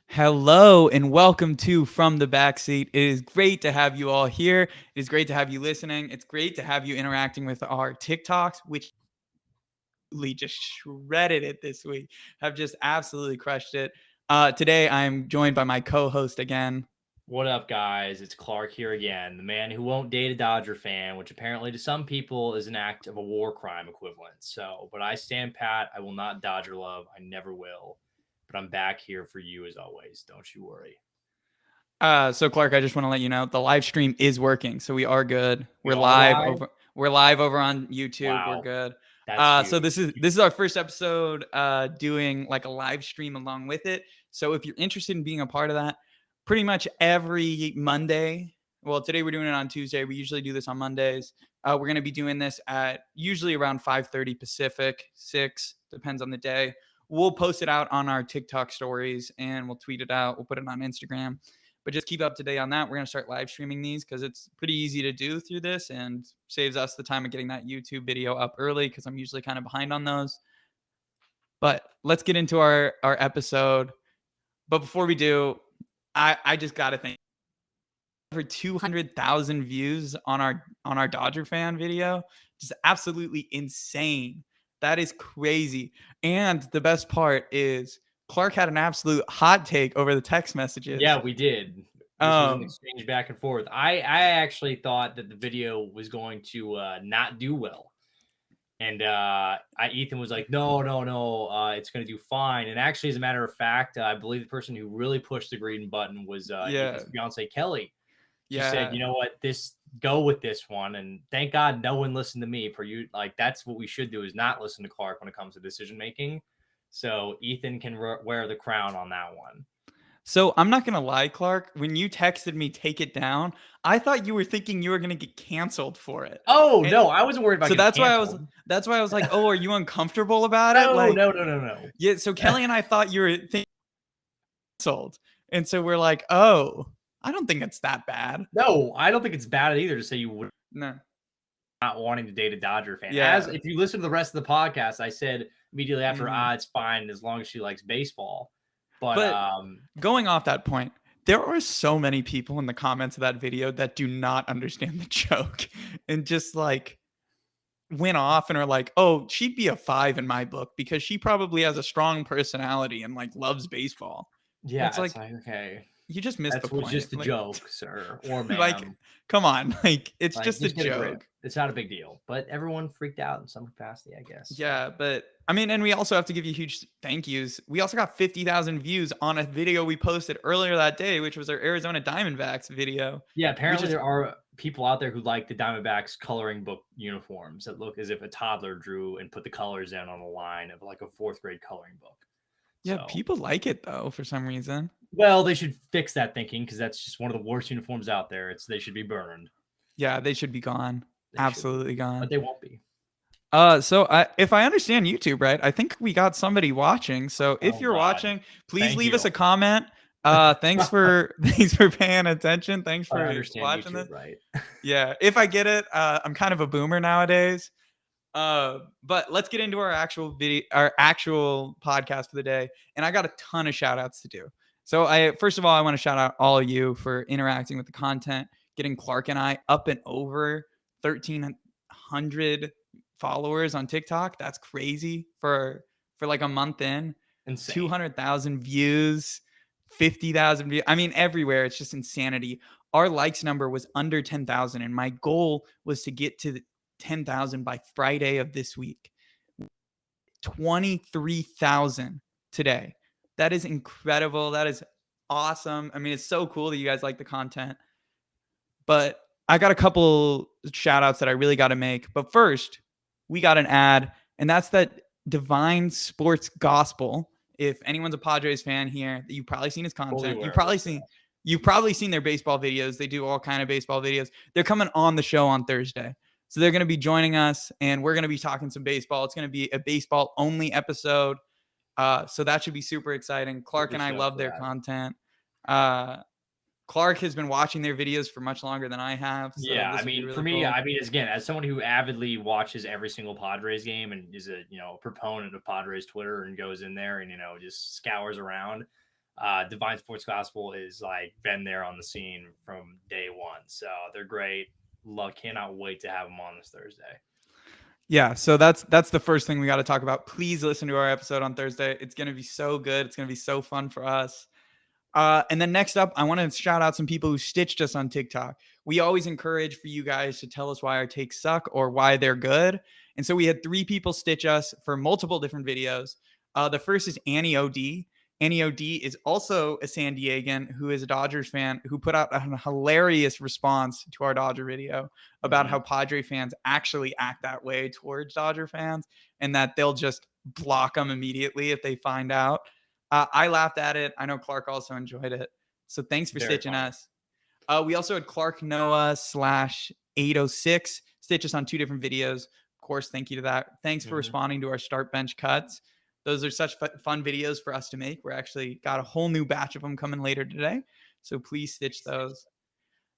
Hello and welcome to From the Backseat. It is great to have you all here. It is great to have you listening. It's great to have you interacting with our TikToks, which we just shredded it this week. Have just absolutely crushed it. Today I'm joined by my co-host again. What up, guys? It's Clark here again, the man who won't date a Dodger fan, which apparently to some people is an act of a war crime equivalent. But I stand pat. I will not Dodger love. I never will. But I'm back here for you as always. Don't you worry. So Clark, I just want to let you know the live stream is working, so we are good. We are live. We're live over on YouTube. We're Wow, good. that's So huge. this is our first episode doing like a live stream along with it. So if you're interested in being a part of that, pretty much every Monday. Well, today we're doing it on Tuesday. We usually do this on Mondays. We're going to be doing this at usually around 5:30 Pacific, 6 depends on the day. We'll post it out on our TikTok stories and we'll tweet it out. We'll put it on Instagram, but just keep up to date on that. We're going to start live streaming these because it's pretty easy to do through this and saves us the time of getting that YouTube video up early because I'm usually kind of behind on those. But let's get into our episode. But before we do, I just got to thank over 200,000 views on our Dodger fan video. Just absolutely insane. That is crazy. And the best part is Clark had an absolute hot take over the text messages. Yeah, we did. This was an Um, exchange back and forth. I actually thought that the video was going to not do well. And Ethan was like, no, no, no, it's going to do fine. And actually, as a matter of fact, I believe the person who really pushed the green button was yeah, Ethan's fiance, Kelly. She said, yeah. you know what, go with this one. And thank God no one listened to me. For you, like, that's what we should do, is not listen to Clark when it comes to decision making. So Ethan can wear the crown on that one. So I'm not gonna lie, Clark. When you texted me, take it down. I thought you were thinking you were gonna get canceled for it. Oh, And no, I wasn't worried about so getting that's why I was. canceled. That's why I was like, "Oh, are you uncomfortable about it?" No, Like, no, no, no, no. yeah. So Kelly and I thought you were canceled, and so we're like, "Oh, I don't think it's that bad." No, I don't think it's bad either to say you would No. not wanting to date a Dodger fan. As Yeah. if you listen to the rest of the podcast, I said immediately after, Mhm. it's fine as long as she likes baseball. But But going off that point, there are so many people in the comments of that video that do not understand the joke and just like went off and are like, "Oh, she'd be a 5 in my book because she probably has a strong personality and like loves baseball." And it's yeah, it's like like, okay, you just missed the that was point. just a Like joke, sir or like ma'am. come on, like it's Like, just a just get a grip. joke. It's not a big deal. But everyone freaked out in some capacity, I guess. So Yeah, but I mean, and we also have to give you huge thank yous. We also got 50,000 views on a video we posted earlier that day, which was our Arizona Diamondbacks video, yeah, which apparently is there are people out there who like the Diamondbacks coloring book uniforms that look as if a toddler drew and put the colors in on a line of like a fourth grade coloring book. yeah, So, people like it though for some reason. well, they should fix that thinking because that's just one of the worst uniforms out there. They should be burned. Yeah, they should be gone. They should be, Absolutely but gone. they won't be. If I understand YouTube right, I think we got somebody watching. So if Oh you're God, watching, please thank leave us you. a comment. Thanks for thanks for paying attention. Thanks I for understand watching YouTube, this. right? Yeah, if I get it, I'm kind of a boomer nowadays. But let's get into our actual podcast for the day. And I got a ton of shout outs to do. So first of all, I want to shout out all of you for interacting with the content, getting Clark and I up and over 1,300 followers on TikTok. That's crazy for like a month in. Insane. 200,000 views, 50,000 views. I mean, everywhere. It's just insanity. Our likes number was under 10,000, and my goal was to get to 10,000 by Friday of this week. 23,000 today. That is incredible. That is awesome. I mean, it's so cool that you guys like the content. But I got a couple shout outs that I really got to make. But first, we got an ad, and that's that Divine Sports Gospel. If anyone's a Padres fan here, you've probably seen his Fully content. aware of this. Yeah. You've probably seen their baseball videos. They do all kind of baseball videos. They're coming on the show on Thursday. So they're going to be joining us and we're going to be talking some baseball. It's going to be a baseball only episode. So that should be super exciting. Clark Super and I stoked love for their that. content. Uh, Clark has been watching their videos for much longer than I have. So Yeah, this I will be mean, for really me, cool. as someone who avidly watches every single Padres game and is a proponent of Padres Twitter and goes in there and just scours around, Divine Sports Gospel is like been there on the scene from day one, so they're great. Love, cannot wait to have them on this Thursday. Yeah, so that's the first thing we got to talk about. Please listen to our episode on Thursday. It's going to be so good. It's going to be so fun for us. And then next up, I want to shout out some people who stitched us on TikTok. We always encourage for you guys to tell us why our takes suck or why they're good. And so we had 3 people stitch us for multiple different videos. The first is Annie OD. Annie OD is also a San Diegan who is a Dodgers fan who put out a hilarious response to our Dodger video about how Padre fans actually act that way towards Dodger fans and that they'll just block them immediately if they find out. I laughed at it. I know Clark also enjoyed it. So thanks for Very stitching funny. us. We also had Clark Noah /806 stitch us on 2 different videos. Of course, thank you to that. Thanks for responding to our start bench cuts. Those are such fun videos for us to make. We're actually got a whole new batch of them coming later today. So please stitch those.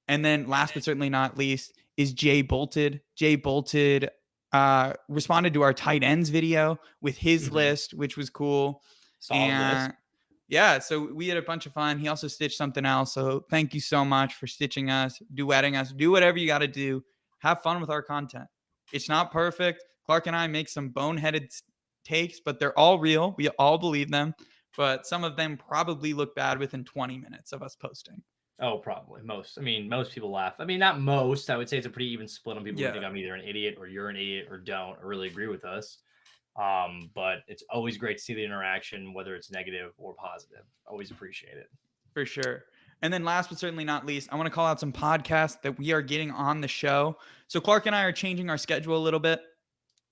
And then last but certainly not least is Jay Bolted. Jay Bolted responded to our tight ends video with his list, which was cool. Solid list. Yeah, so we had a bunch of fun. He also stitched something else. So thank you so much for stitching us, duetting us, do whatever you got to do. Have fun with our content. It's not perfect. Clark and I make some boneheaded takes, but they're all real. We all believe them. But some of them probably look bad within 20 minutes of us posting. Oh, probably most. I mean, most people laugh. I mean, not most. I would say it's a pretty even split on people who think I'm either an idiot or you're an idiot or don't or really agree with us. But it's always great to see the interaction, whether it's negative or positive. Always appreciate it. For sure. And then last but certainly not least, I want to call out some podcasts that we are getting on the show. So Clark and I are changing our schedule a little bit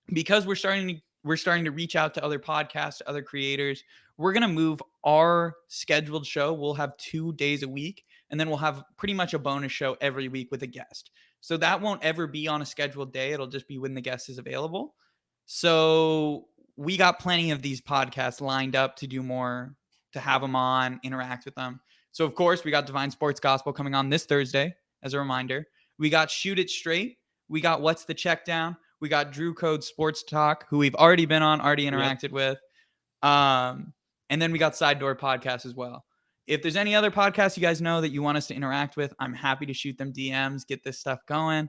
because we're starting to reach out to other podcasts, to other creators. We're going to move our scheduled show. We'll have 2 days a week, and then we'll have pretty much a bonus show every week with a guest. So that won't ever be on a scheduled day. It'll just be when the guest is available. So we got plenty of these podcasts lined up to do more, to have them on, interact with them. So, of course, we got Divine Sports Gospel coming on this Thursday, as a reminder. We got Shoot It Straight. We got What's the Check Down. We got Drew Code Sports Talk, who we've already been on, already interacted with. And then we got Side Door Podcast as well. If there's any other podcasts you guys know that you want us to interact with, I'm happy to shoot them DMs, get this stuff going.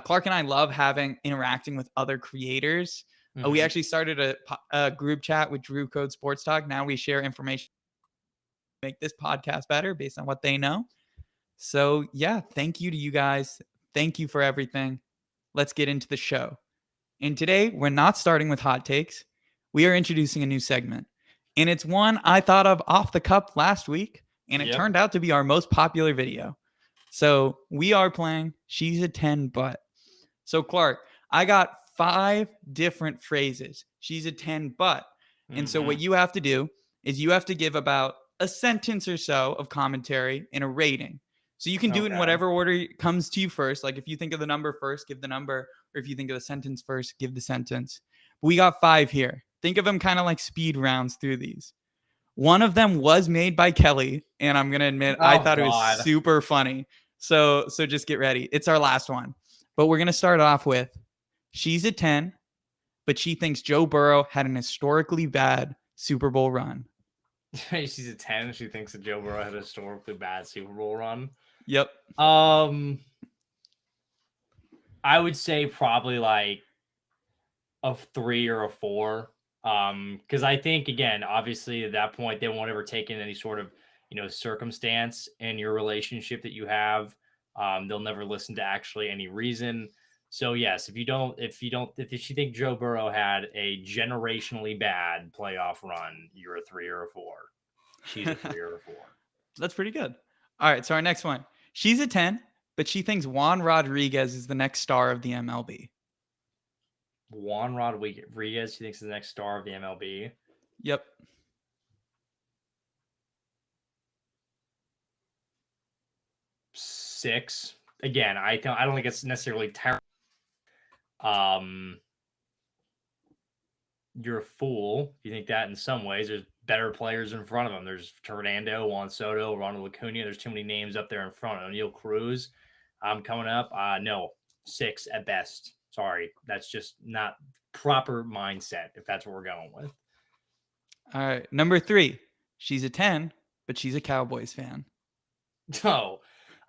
Clark and I love interacting with other creators. We actually started a group chat with Drew Code Sports Talk. Now we share information, make this podcast better based on what they know. So yeah, thank you to you guys. Thank you for everything. Let's get into the show. And today we're not starting with hot takes. We are introducing a new segment. And it's one I thought of off the cup last week, and it turned out to be our most popular video. So we are playing She's a 10 But. So Clark, I got 5 different phrases. She's a 10 but. And so what you have to do is you have to give about a sentence or so of commentary and a rating. So you can do it in whatever order comes to you first. Like if you think of the number first, give the number. Or if you think of the sentence first, give the sentence. But we got 5 here. Think of them kind of like speed rounds through these. One of them was made by Kelly, and I'm going to admit, I thought it was super funny. So just get ready. It's our last one. But we're going to start off with, she's a 10, but she thinks Joe Burrow had an historically bad Super Bowl run. She's a 10. She thinks that Joe Burrow had a historically bad Super Bowl run. Yep. I would say probably like a 3 or a 4. Because I think, again, obviously at that point, they won't ever take in any sort of, circumstance in your relationship that you have. They'll never listen to actually any reason. So yes, if you think Joe Burrow had a generationally bad playoff run, you're a 3 or a 4. She's a 3 or a 4. That's pretty good. All right. So our next one, she's a 10, but she thinks Juan Rodriguez is the next star of the MLB. Juan Rodriguez, she thinks is the next star of the MLB. Yep. 6. Again, I don't think it's necessarily terrible. You're a fool if you think that. In some ways, there's better players in front of him. There's Fernando, Juan Soto, Ronald Acuna. There's too many names up there in front. O'Neal Cruz coming up. No, 6 at best. Sorry, that's just not proper mindset if that's what we're going with. All right. Number 3, she's a 10, but she's a Cowboys fan. No.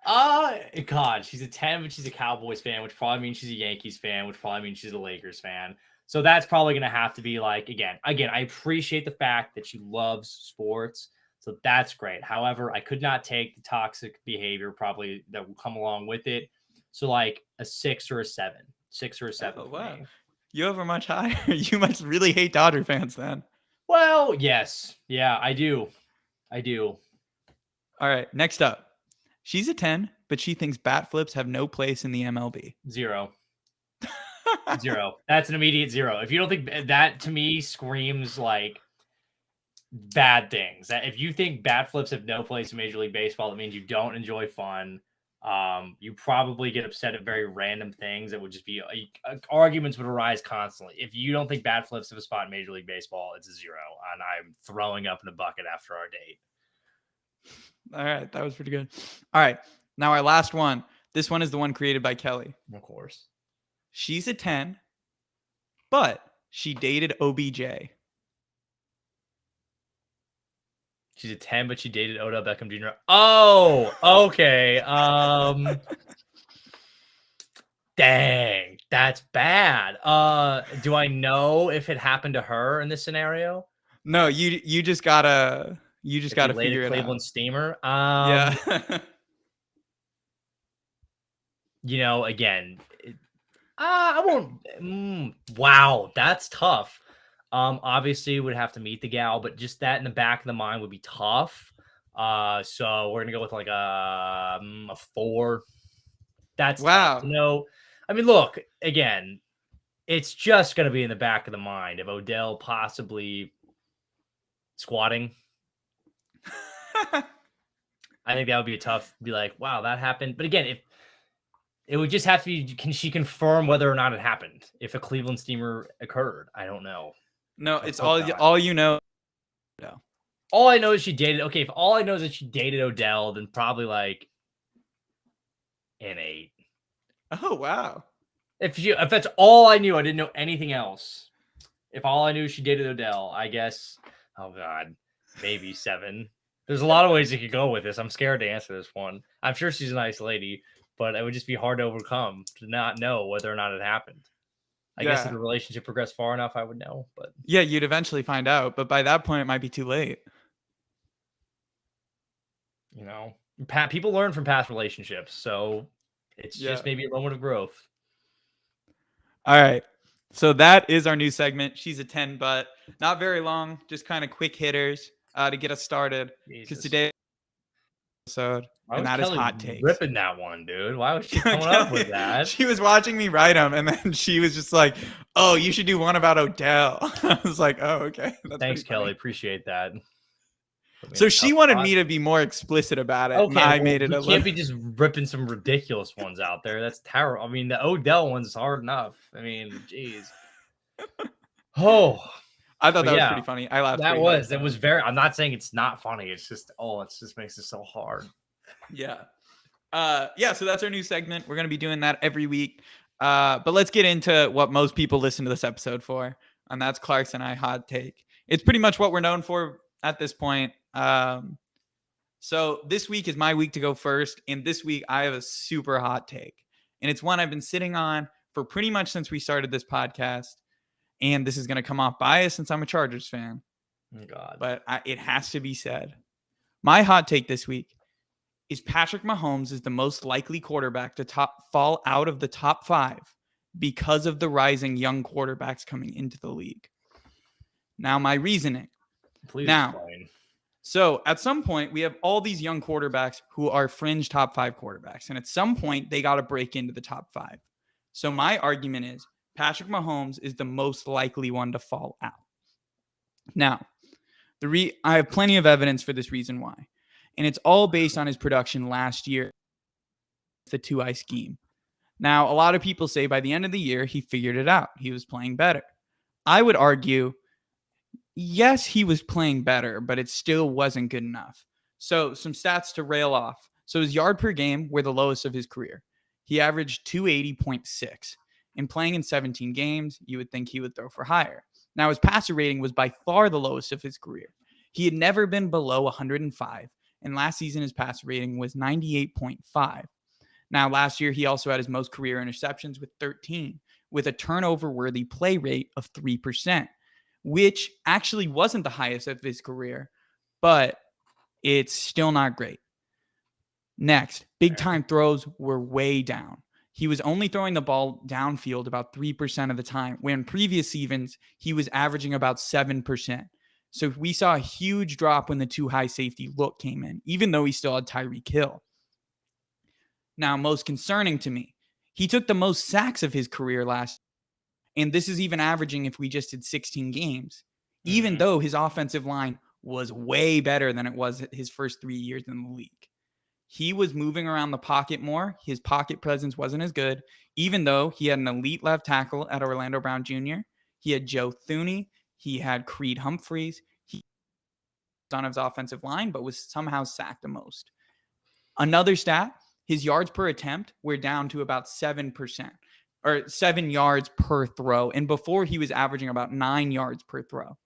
God, she's a 10, but she's a Cowboys fan, which probably means she's a Yankees fan, which probably means she's a Lakers fan. So that's probably going to have to be like, again, I appreciate the fact that she loves sports. So that's great. However, I could not take the toxic behavior probably that will come along with it. So like a 6 or a 7. 6 or a 7 for Wow. me. You have her much higher. You must really hate Dodger fans then. Well, yes. Yeah, I do. All right, next up. She's a 10, but she thinks bat flips have no place in the MLB. 0. 0. That's an immediate 0. If you don't think that, to me screams like bad things. That if you think bat flips have no place in Major League Baseball, that means you don't enjoy fun. You probably get upset at very random things that would just be arguments would arise constantly. If you don't think bat flips have a spot in Major League Baseball, it's a 0, and I'm throwing up in the bucket after our date. All right, that was pretty good. All right, now our last one. This one is the one created by Kelly. Of course. She's a 10, but she dated OBJ. She's a 10, but she dated Odell Beckham Jr. Oh, okay. Dang, that's bad. Do I know if it happened to her in this scenario? No, you just gotta figure it out. Cleveland Steamer. Yeah. Again, I won't. Wow, that's tough. Obviously would have to meet the gal, but just that in the back of the mind would be tough. So we're gonna go with like a 4. That's wow. No, I mean, look, again, it's just gonna be in the back of the mind of Odell possibly squatting. I think that would be tough. Be like, wow, that happened. But again, if it would just have to be, can she confirm whether or not it happened? If a Cleveland Steamer occurred, I don't know. No, it's all you know. No. All I know is she dated. Okay, if all I know is that she dated Odell, then probably like an 8. Oh wow. If that's all I knew, I didn't know anything else. If all I knew is she dated Odell, I guess. Oh God, maybe 7. There's a lot of ways you could go with this. I'm scared to answer this one. I'm sure she's a nice lady, but it would just be hard to overcome to not know whether or not it happened. I guess if the relationship progressed far enough, I would know. But yeah, you'd eventually find out. But by that point, it might be too late. People learn from past relationships, so it's just maybe a moment of growth. All right. So that is our new segment. She's a 10, but not very long. Just kind of quick hitters to get us started. Because today episode, and that is hot takes. Ripping that one, dude. Why was she coming up with that? She was watching me write them, and then she was just like, "Oh, you should do one about Odell." I was like, "Oh, okay." Thanks, Kelly. Appreciate that. So she wanted me to be more explicit about it. Okay, and I made it. You can't be just ripping some ridiculous ones out there. That's terrible. I mean, the Odell one's hard enough. I mean, jeez. Oh, I thought that was pretty funny. I laughed. That was very. I'm not saying it's not funny. It's just it just makes it so hard. Yeah. So that's our new segment. We're gonna be doing that every week. But let's get into what most people listen to this episode for, and that's Clark's and I hot take. It's pretty much what we're known for at this point. So this week is my week to go first, and this week I have a super hot take, and it's one I've been sitting on for pretty much since we started this podcast. And this is going to come off biased since I'm a Chargers fan. Oh God. But it has to be said. My hot take this week is Patrick Mahomes is the most likely quarterback to fall out of the top 5 because of the rising young quarterbacks coming into the league. Now, my reasoning. Please explain. So at some point, we have all these young quarterbacks who are fringe top 5 quarterbacks. And at some point, they got to break into the top 5. So my argument is, Patrick Mahomes is the most likely one to fall out. Now, I have plenty of evidence for this reason why. And it's all based on his production last year, the 2-eye scheme. Now, a lot of people say by the end of the year, he figured it out. He was playing better. I would argue, yes, he was playing better, but it still wasn't good enough. So some stats to rail off. So his yard per game were the lowest of his career. He averaged 280.6. And playing in 17 games, you would think he would throw for higher. Now, his passer rating was by far the lowest of his career. He had never been below 105, and last season his passer rating was 98.5. Now, last year he also had his most career interceptions with 13, with a turnover-worthy play rate of 3%, which actually wasn't the highest of his career, but it's still not great. Next, big time throws were way down. He was only throwing the ball downfield about 3% of the time, when previous seasons he was averaging about 7%. So we saw a huge drop when the too high safety look came in, even though he still had Tyreek Hill. Now, most concerning to me, he took the most sacks of his career last, and this is even averaging if we just did 16 games, even though his offensive line was way better than it was his first 3 years in the league. He was moving around the pocket more. His pocket presence wasn't as good, even though he had an elite left tackle at Orlando Brown Jr. He had Joe Thuney. He had Creed Humphreys. He was on his offensive line, but was somehow sacked the most. Another stat, his yards per attempt were down to about 7%, or 7 yards per throw. And before he was averaging about 9 yards per throw.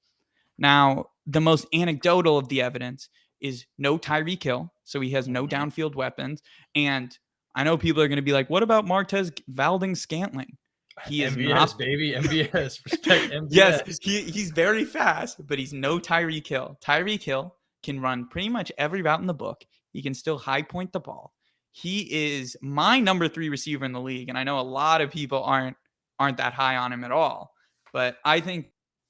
Now, the most anecdotal of the evidence is no Tyreek Hill, so he has no downfield weapons. And I know people are going to be like, what about Martez Valdez-Scantling? He is MVS, not, baby. MVS. Respect MVS. yes, he's very fast, but he's no Tyreek Hill. Tyreek Hill can run pretty much every route in the book. He can still high point the ball. He is my number 3 receiver in the league, and I know a lot of people aren't that high on him at all. But I think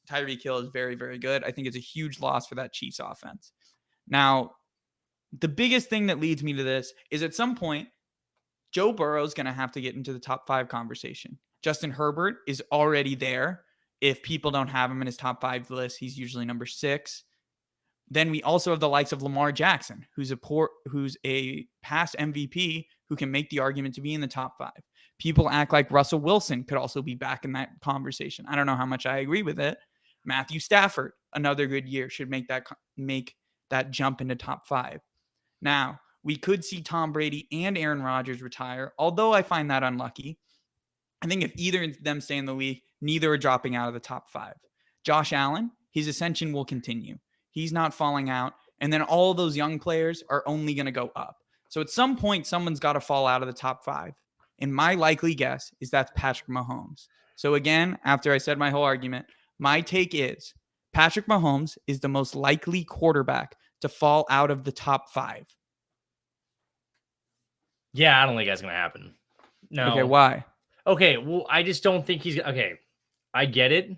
Tyreek Hill is very, very good. I think it's a huge loss for that Chiefs offense. Now, the biggest thing that leads me to this is at some point, Joe Burrow is going to have to get into the top 5 conversation. Justin Herbert is already there. If people don't have him in his top 5 list, he's usually number 6. Then we also have the likes of Lamar Jackson, who's a past MVP who can make the argument to be in the top 5. People act like Russell Wilson could also be back in that conversation. I don't know how much I agree with it. Matthew Stafford, another good year, should make that jump into top 5. Now, we could see Tom Brady and Aaron Rodgers retire, although I find that unlucky. I think if either of them stay in the league, neither are dropping out of the top 5. Josh Allen, his ascension will continue. He's not falling out. And then all those young players are only going to go up. So at some point, someone's got to fall out of the top 5. And my likely guess is that's Patrick Mahomes. So again, after I said my whole argument, my take is Patrick Mahomes is the most likely quarterback to fall out of the top 5. Yeah, I don't think that's going to happen. No. Okay, why? Okay, well, I just don't think he's okay. I get it.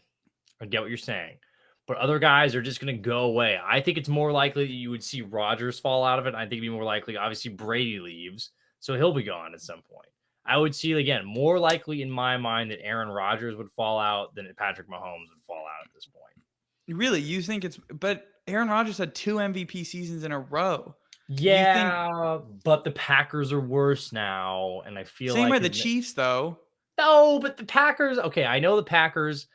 I get what you're saying. But other guys are just going to go away. I think it's more likely that you would see Rodgers fall out of it. I think it'd be more likely, obviously, Brady leaves, so he'll be gone at some point. I would see, again, more likely in my mind that Aaron Rodgers would fall out than Patrick Mahomes would fall out at this point. Really? You think it's... But Aaron Rodgers had 2 MVP seasons in a row. Yeah, but the Packers are worse now, and I feel Same like... with the Chiefs, though. No, but the Packers... Okay, I know the Packers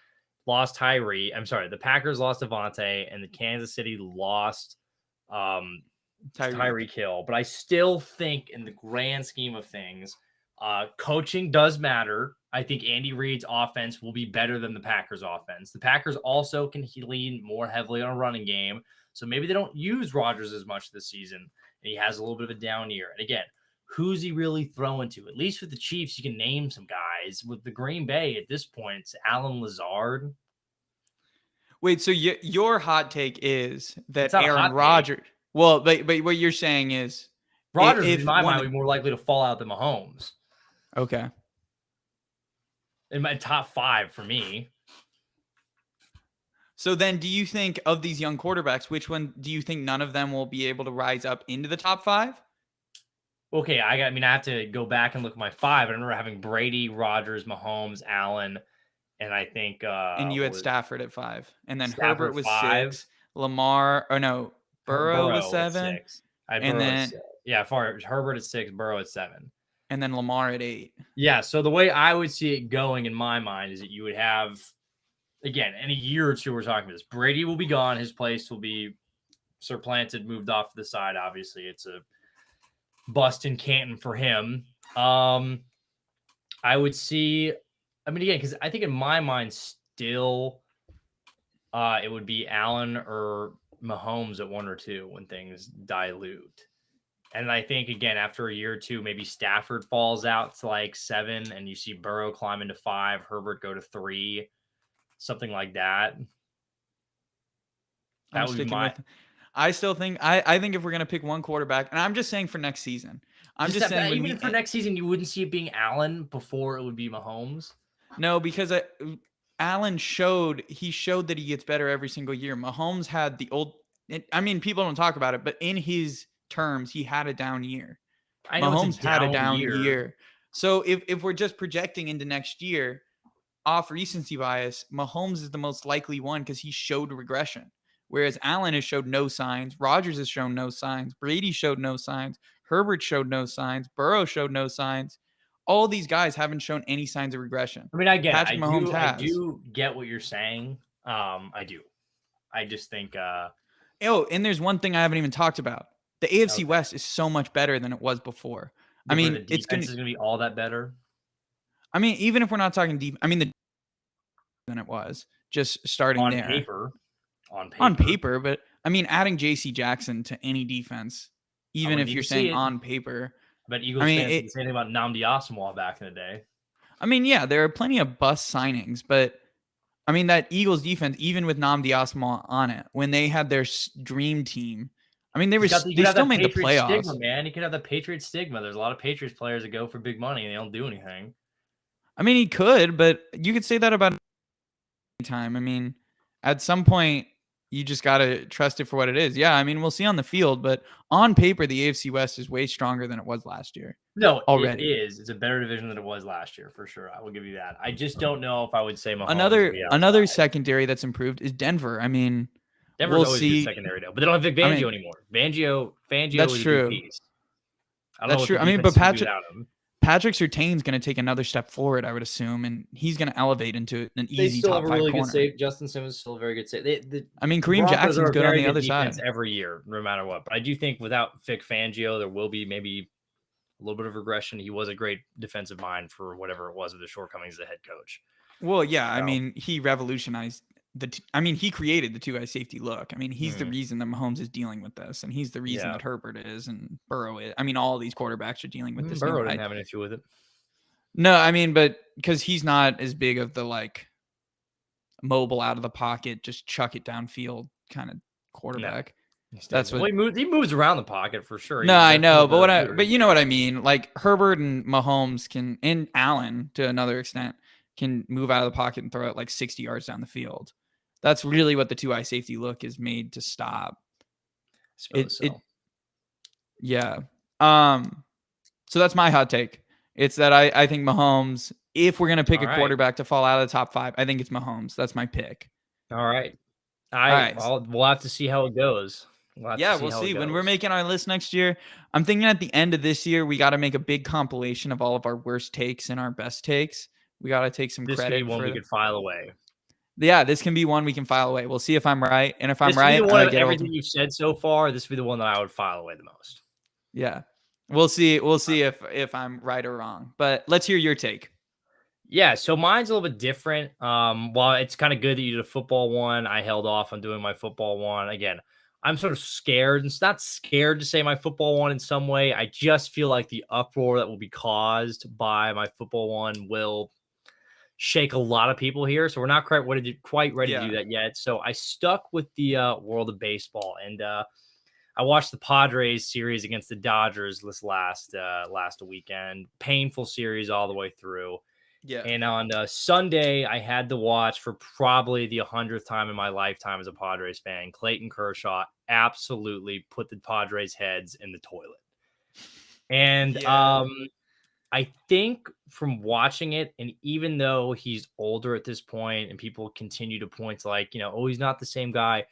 lost Tyree. I'm sorry, the Packers lost Devontae, and the Kansas City lost Tyreek Hill. But I still think in the grand scheme of things, coaching does matter. I think Andy Reid's offense will be better than the Packers' offense. The Packers also can lean more heavily on a running game. So maybe they don't use Rodgers as much this season, and he has a little bit of a down year. And again, who's he really throwing to? At least with the Chiefs, you can name some guys. With the Green Bay, at this point, it's Alan Lazard. Wait, so your hot take is that not Aaron Rodgers... Well, but what you're saying is... Rodgers, in my mind, would be more likely to fall out than Mahomes. Okay. In my top 5 for me. So then do you think of these young quarterbacks, which one do you think none of them will be able to rise up into the top 5? Okay, I have to go back and look at my 5. I remember having Brady, Rodgers, Mahomes, Allen, and I think and you had Stafford at 5. And then Stafford Herbert was 5. 6. Lamar, or no, Burrow was 7. 6. And then Herbert at 6, Burrow at 7. And then Lamar at 8. Yeah, so the way I would see it going in my mind is that you would have, again, in a year or two, we're talking about this. Brady will be gone. His place will be supplanted, moved off to the side. Obviously, it's a bust in Canton for him. I would see, again, because I think in my mind still it would be Allen or Mahomes at 1 or 2 when things dilute. And I think, again, after a year or two, maybe Stafford falls out to like 7 and you see Burrow climb into 5, Herbert go to 3, something like that. I'm That would be sticking my with. I still think I think if we're gonna pick one quarterback, and I'm just saying for next season, I'm just just that. saying But when even we for next season, you wouldn't see it being Allen before it would be Mahomes. no because Allen he showed that he gets better every single year. Mahomes had the old. I mean, people don't talk about it, but in his terms, he had a down year. I know it's a Mahomes had a down down year. year. So if we're just projecting into next year off recency bias, Mahomes is the most likely one because he showed regression. Whereas Allen has showed no signs, Rodgers has shown no signs, Brady showed no signs, Herbert showed no signs, Burrow showed no signs. All these guys haven't shown any signs of regression. I mean, I get it. Patrick Mahomes I has. do get what you're saying. I do. I just think Oh, and there's one thing I haven't even talked about. The AFC okay. West is so much better than it was before. I Where the mean, it's defense gonna. is gonna be all that better I mean, even if we're not talking deep, I mean, the than it was just starting on there paper. On on paper. paper. But I mean, adding J.C. Jackson to any defense, I even wouldn't if need you're to see saying it. on paper, But I Eagles mean, fans said the same thing about Nnamdi Asomugha back in the day. I mean, yeah, there are plenty of bust signings, but I mean that Eagles defense, even with Nnamdi Asomugha on it, when they had their dream team, I mean, You they could have still that made the Patriot stigma, playoffs. man. You could have the Patriot stigma. There's a lot of Patriots players that go for big money and they don't do anything. I mean, he could, but you could say that about any time. I mean, at some point, you just got to trust it for what it is. Yeah, I mean, we'll see on the field, but on paper, the AFC West is way stronger than it was last year No, it already. is. It's a better division than it was last year for sure. I will give you that. I just don't know if I would say Mahomes would be Another outside. secondary that's improved is Denver. I mean, Denver's we'll always a good see. secondary though, but they don't have Vic I Fangio mean, anymore. Fangio that's is a big true. piece. I don't know That's what true. the I mean, defense but is gonna be without him. Patrick Surtain's going to take another step forward, I would assume, and he's going to elevate into an They easy still have top a five really good corner. save. Justin Simmons is still a very good save. I mean, The Kareem Broncos are Jackson's a good on very the good other defense side. every year, no matter what. But I do think without Vic Fangio, there will be maybe a little bit of regression. He was a great defensive mind for whatever it was with the shortcomings as a head coach. Well, yeah, I So, mean, he revolutionized I mean, he created the two-eye safety look. I mean, he's the reason that Mahomes is dealing with this, and he's the reason yeah. that Herbert is and Burrow is. I mean, all these quarterbacks are dealing with this new Burrow didn't height. have an issue with it. No, I mean, but because he's not as big of the like mobile out of the pocket, just chuck it downfield kind of quarterback. That's what. Well, he moves around the pocket for sure. No, I That's one know, of the but leaders. you know what I mean. Like Herbert and Mahomes can, and Allen to another extent, can move out of the pocket and throw it like 60 yards down the field. That's really what the two-eye safety look is made to stop. Suppose so. Yeah. So that's my hot take. It's that I think Mahomes, if we're gonna pick All a right. quarterback to fall out of the top 5, I think it's Mahomes. That's my pick. All right. All right. We'll have to see how it goes. We'll have to Yeah, see we'll how it see. When we're goes. making our list next year, I'm thinking at the end of this year, we got to make a big compilation of all of our worst takes and our best takes. We got to take some This could be credit one for we could file away. Yeah, this can be one we can file away. We'll see if I'm right. And if I'm This would be right, the one of get everything you've said so far. This would be the one that I would file away the most. Yeah. We'll see. We'll see if I'm right or wrong. But let's hear your take. Yeah, so mine's a little bit different. While it's kind of good that you did a football one, I held off on doing my football one. Again, I'm sort of scared. It's not scared to say my football one in some way. I just feel like the uproar that will be caused by my football one will shake a lot of people here. So we're not quite ready to do that yet. So I stuck with the world of baseball, and I watched the Padres series against the Dodgers this last weekend. Painful series all the way through. Yeah. And on Sunday, I had to watch for probably the 100th time in my lifetime as a Padres fan. Clayton Kershaw absolutely put the Padres' heads in the toilet. And I think from watching it, and even though he's older at this point and people continue to point to like, oh, he's not the same guy.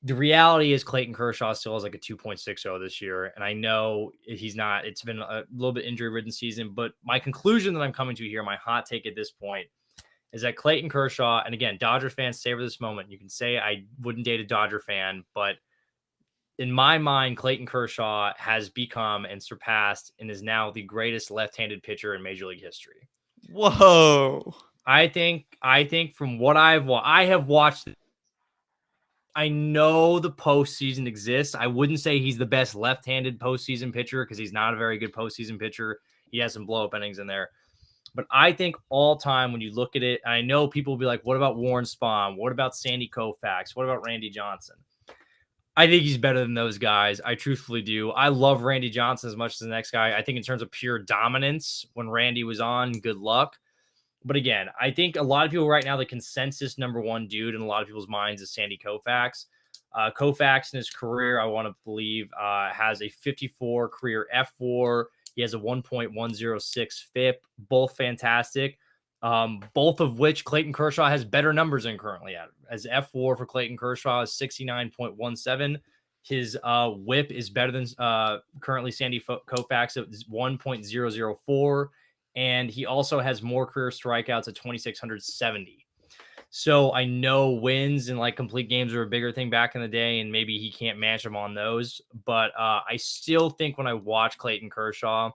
The reality is Clayton Kershaw still has like a 2.60 this year. And I know he's not, it's been a little bit injury ridden season, but my conclusion that I'm coming to here, my hot take at this point is that Clayton Kershaw, and again, Dodger fans savor this moment. You can say I wouldn't date a Dodger fan, but in my mind, Clayton Kershaw has become and surpassed and is now the greatest left-handed pitcher in Major League history. Whoa. I think from what I have watched I know the postseason exists. I wouldn't say he's the best left-handed postseason pitcher because he's not a very good postseason pitcher. He has some blow-up innings in there. But I think all time when you look at it, and I know people will be like, what about Warren Spahn? What about Sandy Koufax? What about Randy Johnson? I think he's better than those guys. I truthfully do. I love Randy Johnson as much as the next guy. I think in terms of pure dominance, when Randy was on, good luck. But again, I think a lot of people right now, the consensus number one dude in a lot of people's minds is Sandy Koufax. Koufax in his career, I want to believe, has a 54 career F4. He has a 1.106 FIP, both fantastic. Both of which Clayton Kershaw has better numbers than currently at. As F4 for Clayton Kershaw is 69.17. His whip is better than currently Sandy Koufax at 1.004. And he also has more career strikeouts at 2,670. So I know wins and like complete games are a bigger thing back in the day, and maybe he can't match them on those. But I still think when I watch Clayton Kershaw,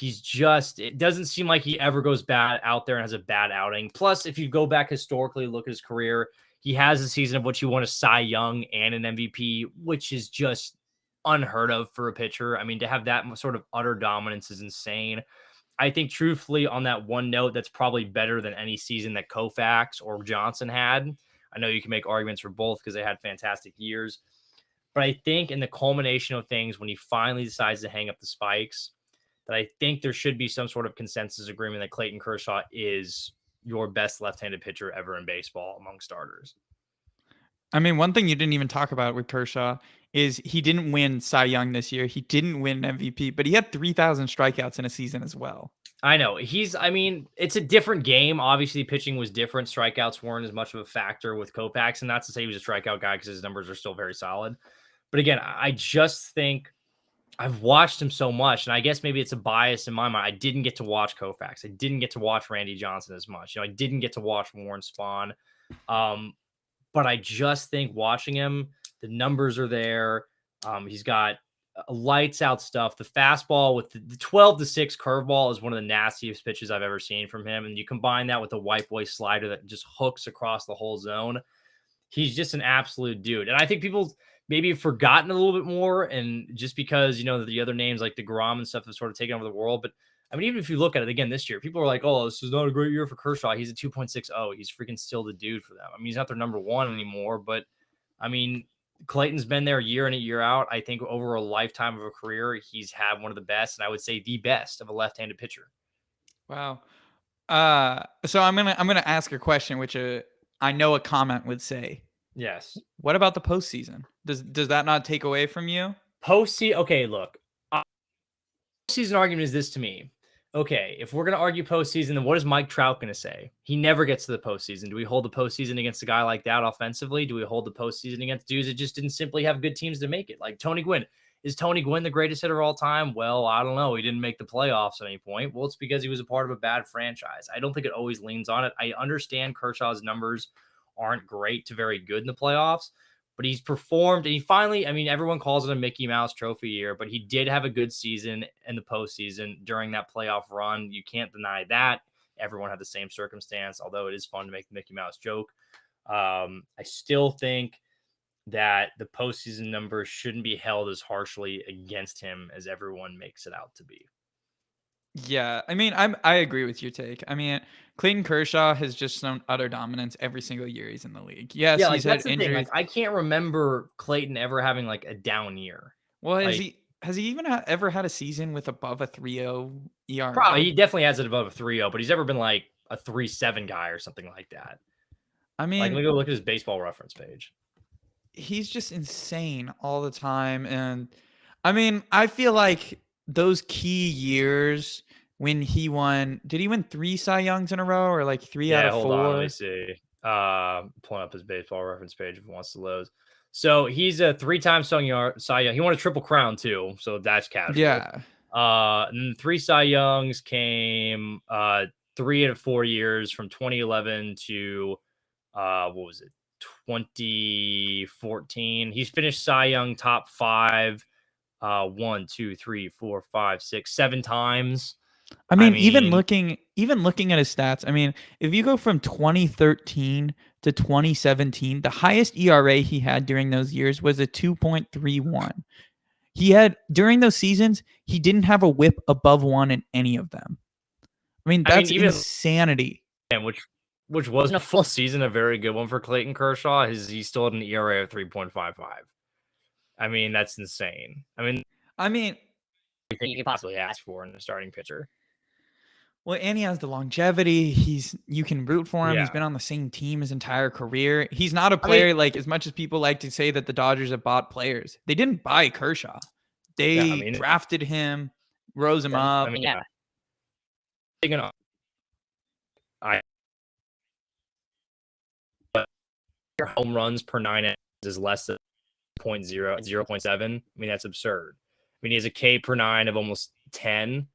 it doesn't seem like he ever goes bad out there and has a bad outing. Plus, if you go back historically, look at his career, he has a season of what you want a Cy Young and an MVP, which is just unheard of for a pitcher. I mean, to have that sort of utter dominance is insane. I think truthfully on that one note, that's probably better than any season that Koufax or Johnson had. I know you can make arguments for both because they had fantastic years, but I think in the culmination of things, when he finally decides to hang up the spikes, that I think there should be some sort of consensus agreement that Clayton Kershaw is your best left-handed pitcher ever in baseball among starters. I mean, one thing you didn't even talk about with Kershaw is he didn't win Cy Young this year. He didn't win MVP, but he had 3,000 strikeouts in a season as well. I know I mean, it's a different game. Obviously, pitching was different. Strikeouts weren't as much of a factor with Koufax, and not to say he was a strikeout guy because his numbers are still very solid. But again, I just think I've watched him so much, and I guess maybe it's a bias in my mind. I didn't get to watch Koufax. I didn't get to watch Randy Johnson as much. I didn't get to watch Warren Spahn. But I just think watching him, the numbers are there. He's got lights out stuff. The fastball with the 12-6 curveball is one of the nastiest pitches I've ever seen from him. And you combine that with the white boy slider that just hooks across the whole zone. He's just an absolute dude. And I think people maybe have forgotten a little bit more. And just because, the other names like DeGrom and stuff have sort of taken over the world. But I mean, even if you look at it again this year, people are like, oh, this is not a great year for Kershaw. He's a 2.60. He's freaking still the dude for them. I mean, he's not their number one anymore. But I mean, Clayton's been there year in and year out. I think over a lifetime of a career, he's had one of the best, and I would say the best of a left-handed pitcher. Wow. So I'm gonna ask a question, which I know a comment would say. Yes. What about the postseason? Does that not take away from you? Postseason. Okay, look. Postseason argument is this to me. Okay, if we're going to argue postseason, then what is Mike Trout going to say? He never gets to the postseason. Do we hold the postseason against a guy like that offensively? Do we hold the postseason against dudes that just didn't simply have good teams to make it? Like Tony Gwynn. Is Tony Gwynn the greatest hitter of all time? Well, I don't know. He didn't make the playoffs at any point. Well, it's because he was a part of a bad franchise. I don't think it always leans on it. I understand Kershaw's numbers aren't great to very good in the playoffs, but he's performed, and he finally, I mean, everyone calls it a Mickey Mouse trophy year, but he did have a good season in the postseason during that playoff run. You can't deny that. Everyone had the same circumstance, although it is fun to make the Mickey Mouse joke. I still think that the postseason numbers shouldn't be held as harshly against him as everyone makes it out to be. Yeah, I mean, I agree with your take. I mean, Clayton Kershaw has just shown utter dominance every single year he's in the league. Yes, Yeah, he's that's had the thing. injuries. Like, I can't remember Clayton ever having like a down year. Well, has he even ever had a season with above a 3.0 ERA? Probably, he definitely has it above a 3.0, but he's ever been like a 3.7 guy or something like that. I Like, mean, let me go look at his baseball reference page. he's just insane all the time, and I mean, I feel like those key years when he won, did he win 3 Cy Youngs in a row or like 3 out of 4? Hold on, let me see. Pulling up his baseball reference page if he wants to load. So he's a 3-time Cy Young. He won a Triple Crown too, so that's casual. Yeah. And 3 Cy Youngs came 3 out of 4 years from 2011 to what was it? 2014. He's finished Cy Young top 5 1, 2, 3, 4, 5, 6, 7 times. I mean, even looking at his stats, I mean, if you go from 2013 to 2017, the highest ERA he had during those years was a 2.31. He had, during those seasons, he didn't have a whip above 1 in any of them. I mean, that's even insanity. Which wasn't a full season, a very good one for Clayton Kershaw. He still had an ERA of 3.55. I mean, that's insane. I mean, everything you could possibly ask for in a starting pitcher. Well, and he has the longevity. You can root for him. Yeah. He's been on the same team his entire career. He's not a player like, as much as people like to say that the Dodgers have bought players. They didn't buy Kershaw. They drafted him, rose him up. Your home runs per 9 innings is less than 0.7. I mean, that's absurd. I mean, he has a K per 9 of almost 10.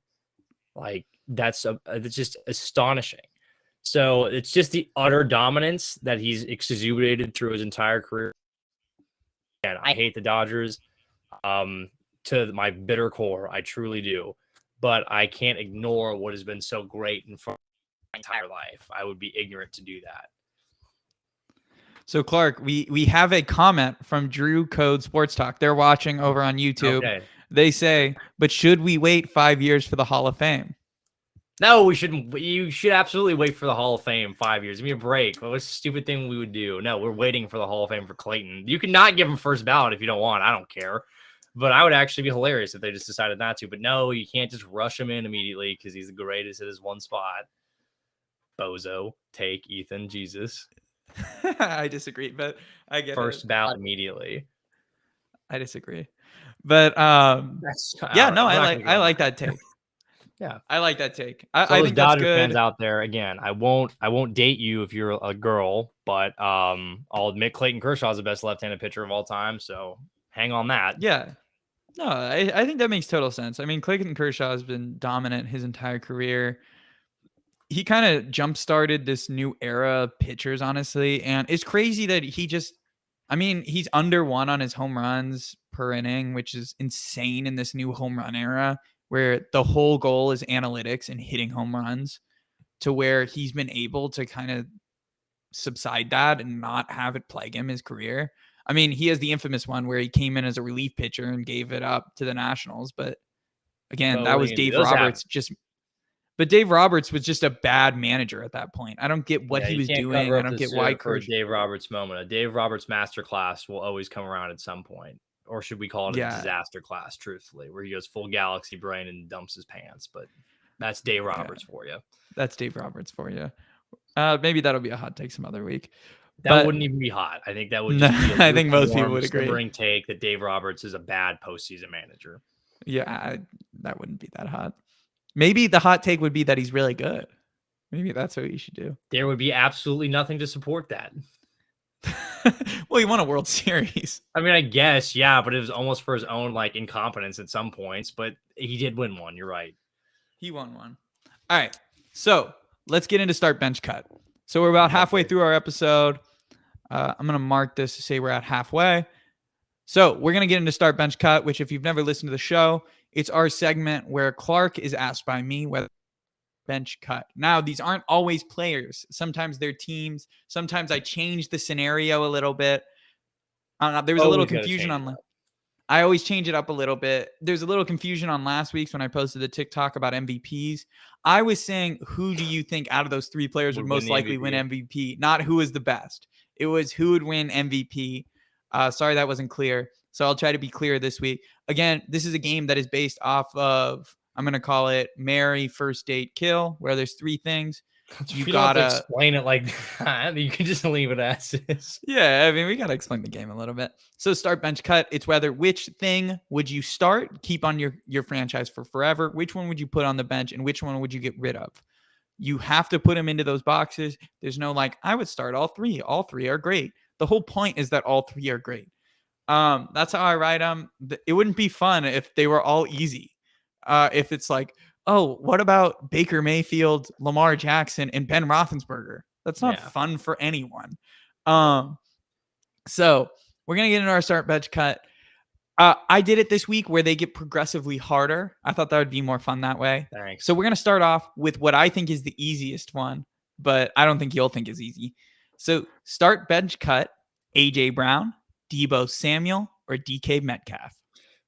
Like, that's just astonishing. So it's just the utter dominance that he's exudated through his entire career. And I hate the Dodgers to my bitter core. I truly do. But I can't ignore what has been so great in my entire life. I would be ignorant to do that. So, Clark, we have a comment from Drew Code Sports Talk. They're watching over on YouTube. Okay. They say, but should we wait 5 years for the Hall of Fame? No, we shouldn't. You should absolutely wait for the Hall of Fame 5 years. Give me a break. What's a stupid thing we would do? No, we're waiting for the Hall of Fame for Clayton. You can not give him first ballot if you don't want. I don't care. But I would actually be hilarious if they just decided not to. But no, you can't just rush him in immediately because he's the greatest at his one spot. Bozo, take Ethan, Jesus. I disagree, but I get first ballot immediately. I disagree, but I like that take. Yeah, I like that take. I think that's good. Fans out there, again, I won't date you if you're a girl, but I'll admit Clayton Kershaw is the best left-handed pitcher of all time. So hang on that. Yeah, no, I think that makes total sense. I mean, Clayton Kershaw has been dominant his entire career. He kind of jump-started this new era of pitchers, honestly. And it's crazy that he's under 1 on his home runs per inning, which is insane in this new home run era where the whole goal is analytics and hitting home runs, to where he's been able to kind of subside that and not have it plague him his career. I mean, he has the infamous one where he came in as a relief pitcher and gave it up to the Nationals. But again, that was Dave Roberts But Dave Roberts was just a bad manager at that point. I don't get what he was doing. I don't get why for a Dave Roberts moment. A Dave Roberts masterclass will always come around at some point. Or should we call it a disaster class, truthfully, where he goes full galaxy brain and dumps his pants. But that's Dave Roberts for you. That's Dave Roberts for you. Maybe that'll be a hot take some other week. That wouldn't even be hot. I think that would just be I think most people would agree. Take that Dave Roberts is a bad postseason manager. Yeah, that wouldn't be that hot. Maybe the hot take would be that he's really good. Maybe that's what you should do. There would be absolutely nothing to support that. Well, he won a World Series. I mean, I guess, yeah, but it was almost for his own incompetence at some points, but he did win one. You're right. He won one. All right. So let's get into start bench cut. So we're about halfway through our episode. I'm going to mark this to say we're at halfway. So we're going to get into start bench cut, which if you've never listened to the show, it's our segment where Clark is asked by me whether bench cut. Now, these aren't always players. Sometimes they're teams. Sometimes I change the scenario a little bit. There was a little confusion on. I always change it up a little bit. There's a little confusion on last week's when I posted the TikTok about MVPs. I was saying, who do you think out of those 3 players would most likely win MVP? Not who is the best. It was who would win MVP. Sorry that wasn't clear. So I'll try to be clear this week. Again, this is a game that is based off of, I'm going to call it Marry, First Date, Kill, where there's 3 things. You gotta explain it like that. You can just leave it as is. Yeah, I mean, we gotta explain the game a little bit. So start bench cut. It's which thing would you start, keep on your franchise for forever? Which one would you put on the bench, and which one would you get rid of? You have to put them into those boxes. There's no I would start all 3. All 3 are great. The whole point is that all 3 are great. That's how I write them. It wouldn't be fun if they were all easy. If it's oh, what about Baker Mayfield, Lamar Jackson, and Ben Roethlisberger? That's not fun for anyone. So we're going to get into our start bench cut. I did it this week where they get progressively harder. I thought that would be more fun that way. Thanks. So we're going to start off with what I think is the easiest one, but I don't think you'll think is easy. So start, bench, cut AJ Brown, Debo Samuel, or DK Metcalf.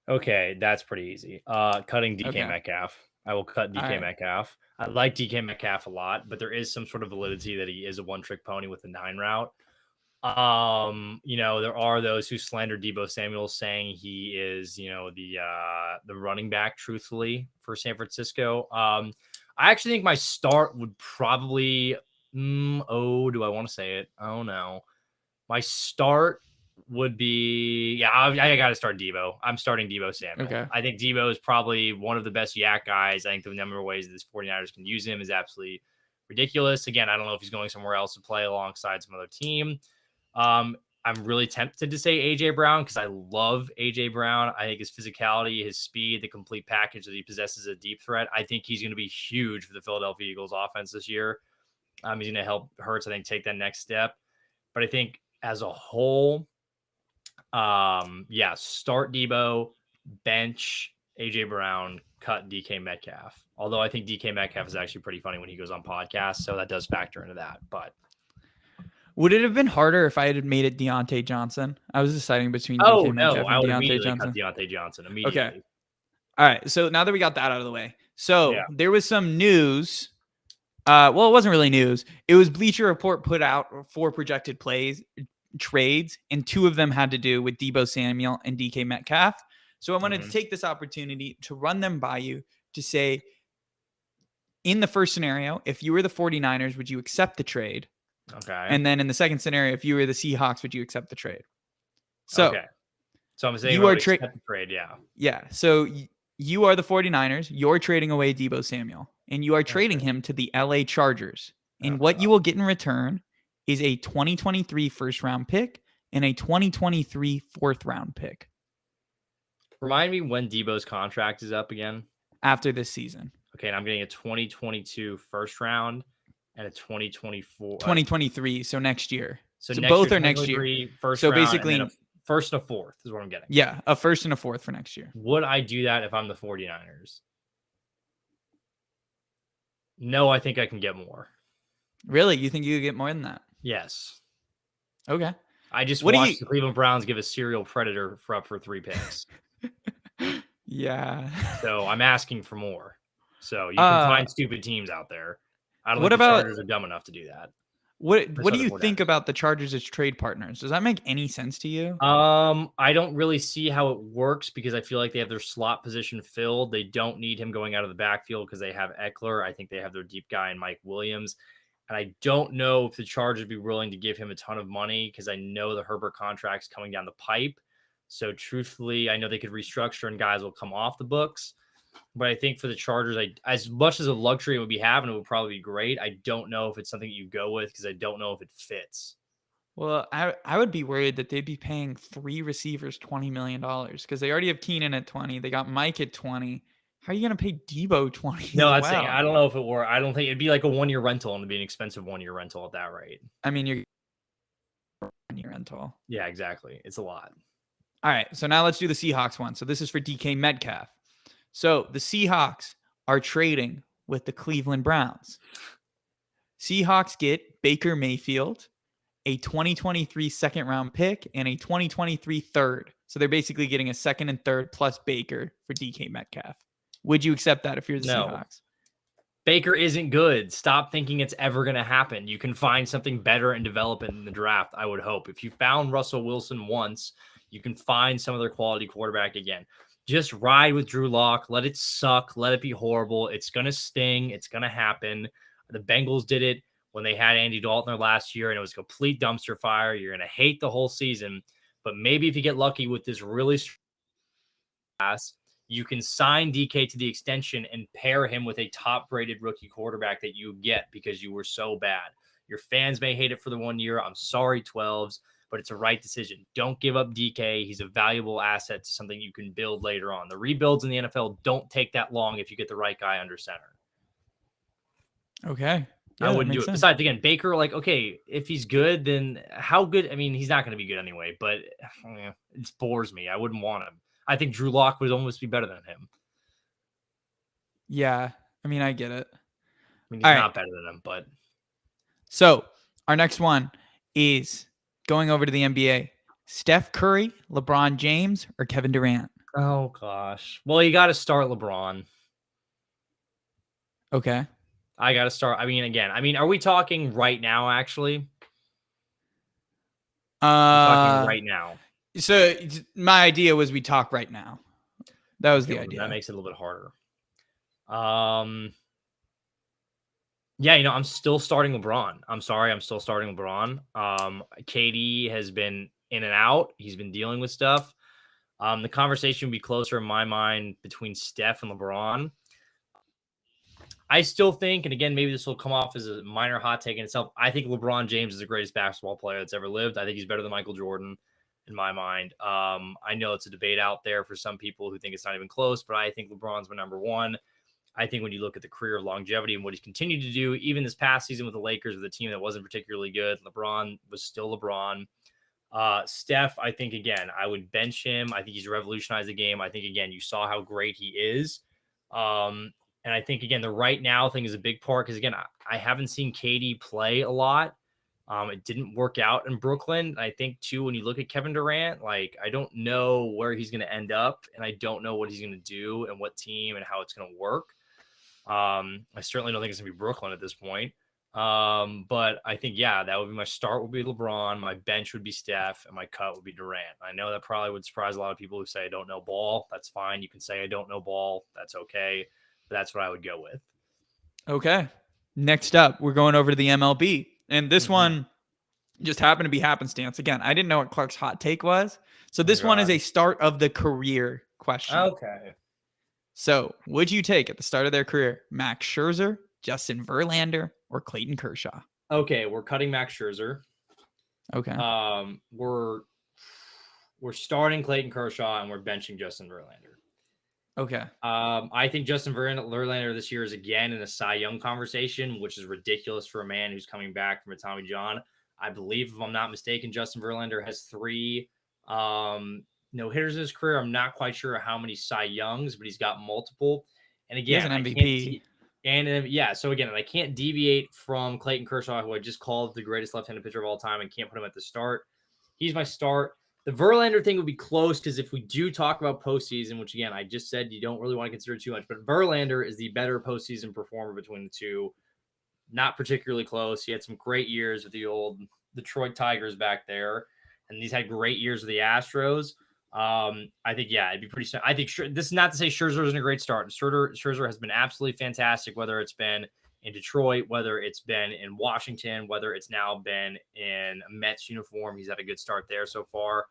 Okay, that's pretty easy. Cutting DK Okay. Metcalf. I will cut All DK right. Metcalf. I like DK Metcalf a lot, but there is some sort of validity that he is a one-trick pony with the 9 route. There are those who slander Debo Samuel saying he is, the running back, truthfully, for San Francisco. I actually think my start would probably do I want to say it? Oh no. My start would be I got to start Debo. I'm starting Debo Samuel. Okay. I think Debo is probably one of the best yak guys. I think the number of ways that this 49ers can use him is absolutely ridiculous. Again, I don't know if he's going somewhere else to play alongside some other team. I'm really tempted to say AJ Brown because I love AJ Brown. I think his physicality, his speed, the complete package that he possesses a deep threat. I think he's going to be huge for the Philadelphia Eagles offense this year. He's going to help Hurts, I think, take that next step. But I think as a whole, start Debo, bench AJ Brown, cut DK Metcalf. Although I think DK Metcalf is actually pretty funny when he goes on podcasts, so that does factor into that. But would it have been harder if I had made it Deontay Johnson? I was deciding between oh DK no, Metcalf I and would Deontay immediately cut Johnson. Deontay Johnson Okay. immediately. All right. So now that we got that out of the way, so Yeah. there was some news. Well, it wasn't really news. It was Bleacher Report put out 4 projected trades, and 2 of them had to do with Debo Samuel and DK Metcalf. So I wanted to take this opportunity to run them by you to say, in the first scenario, if you were the 49ers, would you accept the trade? Okay. And then in the second scenario, if you were the Seahawks, would you accept the trade? So, okay. So I'm saying you are accept the trade, yeah. Yeah. So you are the 49ers. You're trading away Debo Samuel, and you are trading him to the LA Chargers. And what you will get in return is a 2023 first round pick and a 2023 fourth round pick Remind me when Debo's contract is up again. after this season. Okay, and I'm getting a 2022 first round and a 2024 2023, so next year. So So next both year, are next year. 2023 first So round, and basically, then a first and a fourth is what I'm getting. yeah, a first and a fourth for next year. Would I do that if I'm the 49ers? No, I think I can get more. Really? You think you could get more than that? Yes. Okay. I just watched the Cleveland Browns give a serial predator up for 3 picks. Yeah. So I'm asking for more. So you can find stupid teams out there. I don't think the Chargers are dumb enough to do that. What do you think about the Chargers as trade partners? Does that make any sense to you? I don't really see how it works because I feel like they have their slot position filled. They don't need him going out of the backfield because they have Eckler. I think they have their deep guy in Mike Williams. And I don't know if the Chargers would be willing to give him a ton of money because I know the Herbert contract's coming down the pipe. So truthfully, I know they could restructure and guys will come off the books. But I think for the Chargers, as much as a luxury it would be having, it would probably be great. I don't know if it's something you go with because I don't know if it fits. Well, I would be worried that they'd be paying 3 receivers $20 million because they already have Keenan at 20. They got Mike at 20. How are you going to pay Debo 20? No, that's saying I don't know if it were. I don't think it'd be like a 1-year rental and it'd be an expensive 1-year rental at that rate. I mean, you're 1-year rental. Yeah, exactly. It's a lot. All right. So now let's do the Seahawks one. So this is for DK Metcalf. So the Seahawks are trading with the Cleveland Browns. Seahawks get Baker Mayfield, a 2023 second round pick, and a 2023 third. So they're basically getting a second and third plus Baker for DK Metcalf. Would you accept that if you're the Seahawks? Baker isn't good. Stop thinking it's ever going to happen. You can find something better and develop it in the draft, I would hope. If you found Russell Wilson once, you can find some other quality quarterback again. Just ride with Drew Lock. Let it suck. Let it be horrible. It's going to sting. It's going to happen. The Bengals did it when they had Andy Dalton their last year, and it was a complete dumpster fire. You're going to hate the whole season. But maybe if you get lucky with this really pass, you can sign DK to the extension and pair him with a top-rated rookie quarterback that you get because you were so bad. Your fans may hate it for the 1 year. I'm sorry, 12s. But it's a right decision. Don't give up DK. He's a valuable asset to something you can build later on. The rebuilds in the NFL don't take that long if you get the right guy under center. Okay. Yeah, I wouldn't do it. Sense. Besides, again, Baker, okay, if he's good, then how good? I mean, he's not going to be good anyway, but it bores me. I wouldn't want him. I think Drew Lock would almost be better than him. Yeah. I mean, I get it. I mean, he's not better than him, but. So our next one is going over to the NBA. Steph Curry, LeBron James, or Kevin Durant? Oh gosh. Well, you got to start LeBron. Okay. I got to start. I mean, again, are we talking right now? Actually, we're talking Uh, right now. so my idea was we talk right now. That was Okay, the well, then that idea. makes it a little bit harder. Yeah, I'm still starting LeBron. I'm sorry, I'm still starting LeBron. KD has been in and out. He's been dealing with stuff. The conversation would be closer in my mind between Steph and LeBron. I still think, and again, maybe this will come off as a minor hot take in itself. I think LeBron James is the greatest basketball player that's ever lived. I think he's better than Michael Jordan in my mind. I know it's a debate out there for some people who think it's not even close, but I think LeBron's my number one. I think when you look at the career of longevity and what he's continued to do, even this past season with the Lakers, with a team that wasn't particularly good, LeBron was still LeBron. Steph, I think, again, I would bench him. I think he's revolutionized the game. I think, again, you saw how great he is. And I think, again, the right now thing is a big part because, again, I haven't seen KD play a lot. It didn't work out in Brooklyn. I think, too, when you look at Kevin Durant, like, I don't know where he's going to end up, and I don't know what he's going to do and what team and how it's going to work. I certainly don't think it's going to be Brooklyn at this point. But I think, yeah, that would be my start would be LeBron. My bench would be Steph, and my cut would be Durant. I know that probably would surprise a lot of people who say I don't know ball. That's fine. You can say I don't know ball. That's okay. But that's what I would go with. Okay. Next up, we're going over to the MLB. And this Mm-hmm. one just happened to be happenstance. Again, I didn't know what Clark's hot take was. So Oh, this one is God. a start of the career question. Okay. So would you take at the start of their career Max Scherzer, Justin Verlander, or Clayton Kershaw? Okay, we're cutting Max Scherzer. Okay. We're starting Clayton Kershaw and we're benching Justin Verlander. Okay. I think Justin Verlander this year is again in a Cy Young conversation, which is ridiculous for a man who's coming back from a Tommy John. I believe, if I'm not mistaken, Justin Verlander has 3 no hitters in his career. I'm not quite sure how many Cy Youngs, but he's got multiple. And He has again, an I can't. MVP. Yeah, so again, I can't deviate from Clayton Kershaw, who I just called the greatest left-handed pitcher of all time, and can't put him at the start. He's my start. The Verlander thing would be close because if we do talk about postseason, which again, I just said you don't really want to consider too much, but Verlander is the better postseason performer between the two. Not particularly close. He had some great years with the old Detroit Tigers back there, and he's had great years with the Astros. I think, yeah, it'd be pretty. I think this is not to say Scherzer isn't a great start. Scherzer has been absolutely fantastic, whether it's been in Detroit, whether it's been in Washington, whether it's now been in a Mets uniform. He's had a good start there so far.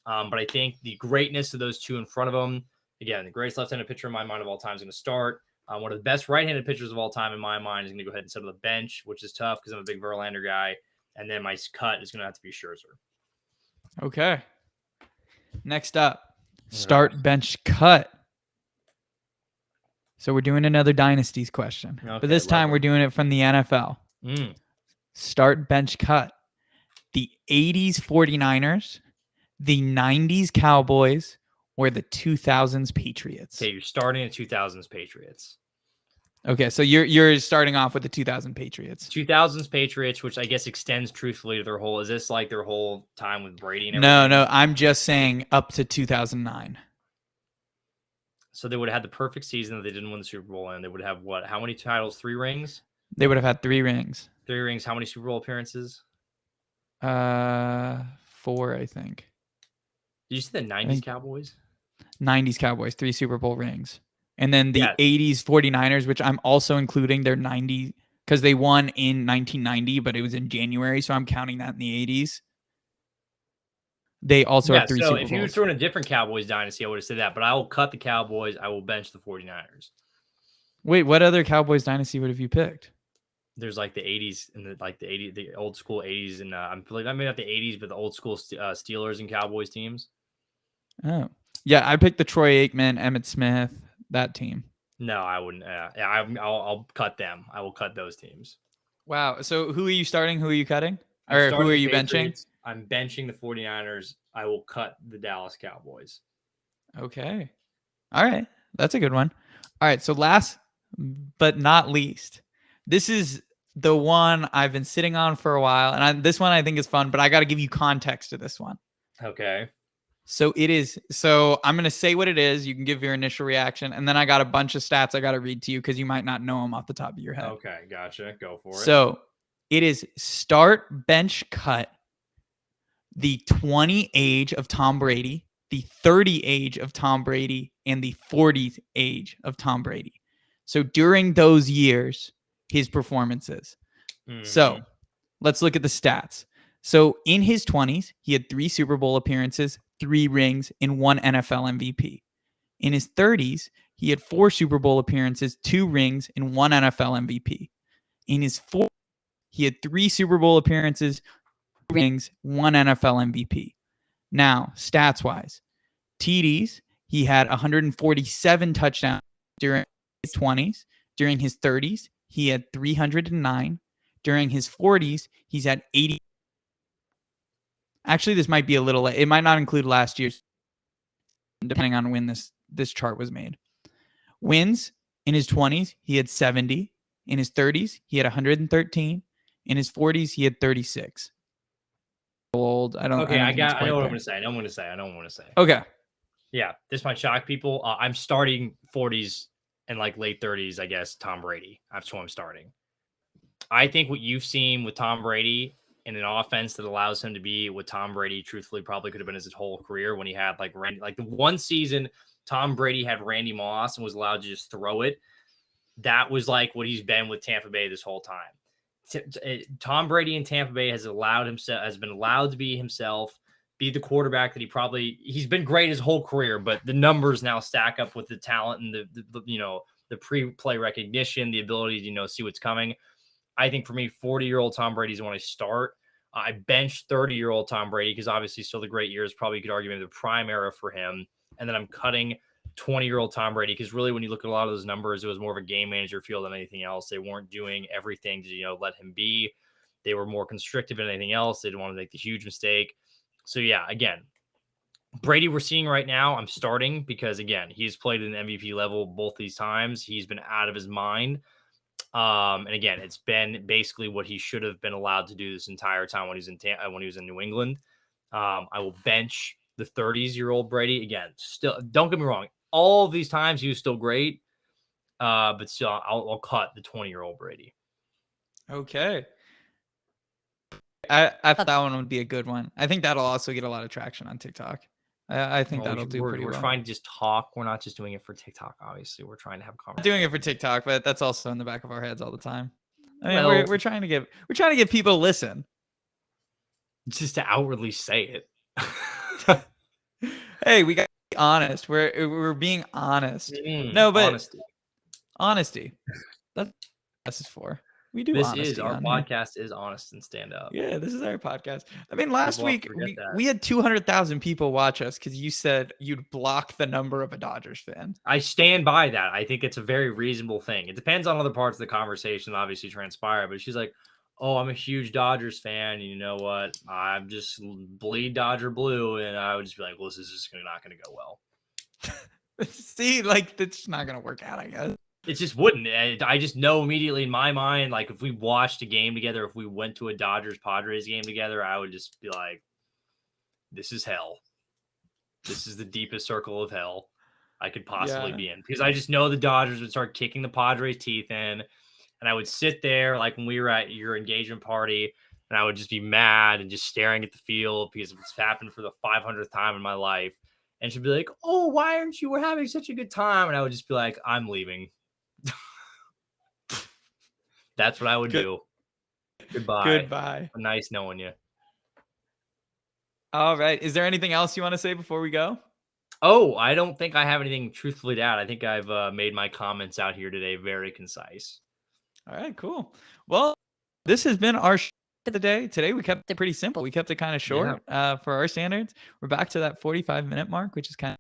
But I think the greatness of those two in front of him, again, the greatest left-handed pitcher in my mind of all time is going to start. One of the best right-handed pitchers of all time in my mind is going to go ahead and sit on the bench, which is tough because I'm a big Verlander guy. And then my cut is going to have to be Scherzer. Okay. Next up, start, bench, cut. So we're doing another Dynasties question. Okay, but this time we're doing it from the NFL. Start, bench, cut. The 80s 49ers, the 90s Cowboys, or the 2000s Patriots? Okay, you're starting the 2000s Patriots. Okay, so you're starting off with the 2000 Patriots. 2000s Patriots, which I guess extends truthfully to their whole. Is this like their whole time with Brady and everything? No, I'm just saying up to 2009. So they would have had the perfect season that they didn't win the Super Bowl, and they would have what? How many titles? 3 rings? They would have had 3 rings. 3 rings. How many Super Bowl appearances? 4, I think. Did you see the 90s Cowboys? 90s Cowboys, 3 Super Bowl rings. And then the 80s 49ers, which I'm also including their 90, because they won in 1990, but it was in January, so I'm counting that in the 80s. They also have 3 Super Bowls. If you were throwing a different Cowboys dynasty, I would have said that, but I will cut the Cowboys. I will bench the 49ers. Wait, what other Cowboys dynasty would have you picked? There's like the 80s and the 80s, the old school 80s, and I mean not the 80s, but the old school Steelers and Cowboys teams. Oh, yeah, I picked the Troy Aikman, Emmitt Smith, that team. No, I wouldn't. I'll cut them. I will cut those teams. Wow. So who are you starting? Who are you cutting? Or who are you benching? I'm benching the 49ers. I will cut the Dallas Cowboys. Okay. All right. That's a good one. All right. So last but not least, this is the one I've been sitting on for a while, and this one I think is fun, but I got to give you context to this one. Okay. So it is. So I'm gonna say what it is. You can give your initial reaction, and then I got a bunch of stats I got to read to you because you might not know them off the top of your head. Okay, gotcha. Go for it. So it is start, bench, cut. The 20 age of Tom Brady, the 30 age of Tom Brady, and the 40 age of Tom Brady. So during those years, his performances. So let's look at the stats. So in his 20s, he had 3 Super Bowl appearances, 3 rings, and 1 NFL MVP. In his 30s, he had 4 Super Bowl appearances, 2 rings, and 1 NFL MVP. In his 40s, he had 3 Super Bowl appearances, 2 rings, 1 NFL MVP. Now, stats-wise, TDs, he had 147 touchdowns during his 20s. During his 30s, he had 309. During his 40s, he's had 80. Actually, this might be a little late. It might not include last year's, depending on when this chart was made. Wins, in his 20s, he had 70. In his 30s, he had 113. In his 40s, he had 36. Old. I don't Okay, think I it's know what quite I'm there. gonna say. I know what I'm gonna say. Okay. Yeah, this might shock people. I'm starting 40s and like late 30s, I guess. Tom Brady. That's who I'm starting. I think what you've seen with Tom Brady in an offense that allows him to be what Tom Brady truthfully probably could have been his whole career when he had like Randy, like the one season Tom Brady had Randy Moss and was allowed to just throw it. That was like what he's been with Tampa Bay this whole time. Tom Brady in Tampa Bay has been allowed to be himself, be the quarterback that he's been great his whole career, but the numbers now stack up with the talent and the pre-play recognition, the ability to see what's coming. I think for me, 40-year-old Tom Brady is when I start. I bench 30-year-old Tom Brady because obviously still the great years, probably you could argue maybe the prime era for him. And then I'm cutting 20-year-old Tom Brady because really when you look at a lot of those numbers, it was more of a game manager feel than anything else. They weren't doing everything to let him be. They were more constrictive than anything else. They didn't want to make the huge mistake. So yeah, again, Brady we're seeing right now, I'm starting because again, he's played at an MVP level both these times. He's been out of his mind. And again, it's been basically what he should have been allowed to do this entire time when he was in New England. I will bench the 30-year-old Brady again. Still, don't get me wrong. All of these times he was still great, but still, I'll cut the 20-year-old Brady. Okay. I thought that one would be a good one. I think that'll also get a lot of traction on TikTok. I think that'll do pretty well. We're trying to just talk. We're not just doing it for TikTok. Obviously, we're trying to have conversation. Doing it for TikTok, but that's also in the back of our heads all the time. I mean, we're trying to get people to listen. Just to outwardly say it. Hey, we got to be honest. We're being honest. No, but honesty. That's what this is for. We do. This is our podcast. Here. Is honest and stand up. Yeah, this is our podcast. I mean, last week we had 200,000 people watch us because you said you'd block the number of a Dodgers fan. I stand by that. I think it's a very reasonable thing. It depends on other parts of the conversation, obviously transpire. But she's like, "Oh, I'm a huge Dodgers fan. And you know what? I'm just bleed Dodger blue," and I would just be like, "Well, this is just not going to go well." See, like that's not going to work out, I guess. It just wouldn't. I just know immediately in my mind, like if we watched a game together, if we went to a Dodgers-Padres game together, I would just be like, this is hell. This is the deepest circle of hell I could possibly be in. Because I just know the Dodgers would start kicking the Padres' teeth in. And I would sit there like when we were at your engagement party, and I would just be mad and just staring at the field because it's happened for the 500th time in my life. And she'd be like, "Oh, why aren't you? We're having such a good time." And I would just be like, "I'm leaving." That's what I would do. Goodbye. Nice knowing you. All right. Is there anything else you want to say before we go? Oh, I don't think I have anything truthfully to add. I think I've made my comments out here today very concise. All right, cool. Well, this has been our show for the day. Today we kept it pretty simple. We kept it kind of short for our standards. We're back to that 45-minute mark, which is kind of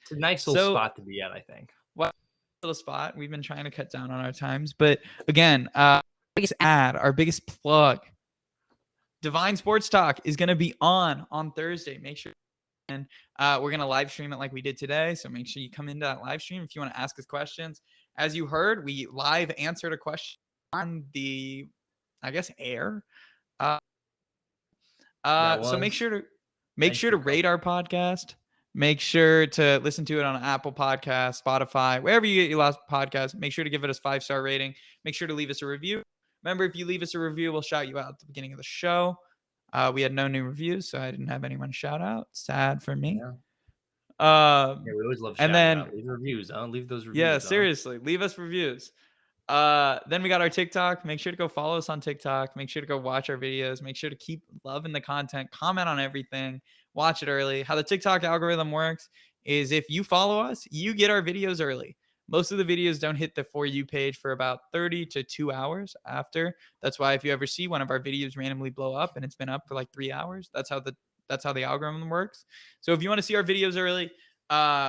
it's a nice little spot to be at, I think. Well, little spot. We've been trying to cut down on our times, but again, biggest ad, our biggest plug, Divine Sports Talk is going to be on Thursday. Make sure, and we're going to live stream it like we did today. So make sure you come into that live stream if you want to ask us questions. As you heard, we live answered a question on the I guess, air. That So make was. sure to Thanks for the rate cover. our podcast. Make sure to listen to it on Apple Podcasts, Spotify, wherever you get your last podcast. Make sure to give it a 5-star rating. Make sure to leave us a review. Remember, if you leave us a review, we'll shout you out at the beginning of the show. We had no new reviews, so I didn't have anyone shout out. Sad for me. Yeah. Um, Yeah, we always love and shouting then out. Leave reviews. Leave those yeah, reviews. seriously, leave us reviews. Then we got our TikTok. Make sure to go follow us on TikTok. Make sure to go watch our videos. Make sure to keep loving the content. Comment on everything. Watch it early. How the TikTok algorithm works is if you follow us, you get our videos early. Most of the videos don't hit the For You page for about 30 to 2 hours after. That's why if you ever see one of our videos randomly blow up and it's been up for like 3 hours, that's how the algorithm works. So if you want to see our videos early,